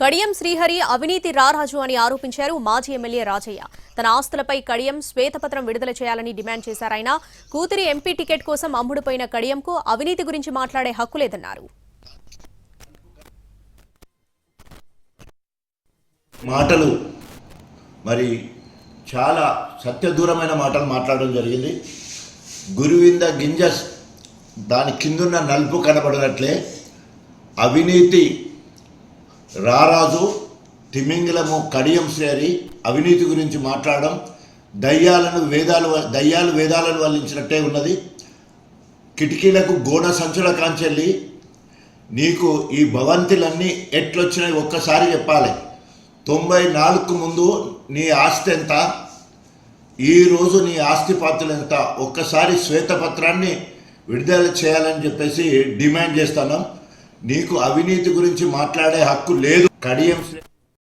కడియం శ్రీహరి అవినీతి రారాజు అని ఆరోపించారు మాజీ ఎమ్మెల్యే రాజయ్య. తన ఆస్తులపై కడియం శ్వేతపత్రం విడుదల చేయాలని డిమాండ్ చేశారాయన. కూతురి ఎంపీ టికెట్ కోసం అమ్ముడుపోయిన కడియంకు అవినీతి గురించి మాట్లాడే హక్కు లేదన్నారు. మాటలు మరి చాలా సత్యదూరమైన మాటలు మాట్లాడడం జరిగింది. గురువింద గింజస్ దాని కిందున్న నలుపు కనబడినట్లే అవినీతి రారాజు తిమింగలము కడియం శ్రీహరి అవినీతి గురించి మాట్లాడడం దయ్యాలు వేదాలను వల్లించినట్టే ఉన్నది. కిటికీలకు గోడ సంచుల కాంచెల్లి నీకు ఈ భవంతులన్నీ ఎట్లొచ్చినాయి ఒక్కసారి చెప్పాలి. 94కు ముందు నీ ఆస్తి ఎంత, ఈరోజు నీ ఆస్తి పాత్రలు ఎంత, ఒక్కసారి శ్వేతపత్రాన్ని విడుదల చేయాలని చెప్పేసి డిమాండ్ చేస్తున్నాం. నీకు అవినీతి గురించి మాట్లాడే హక్కు లేదు. కడియం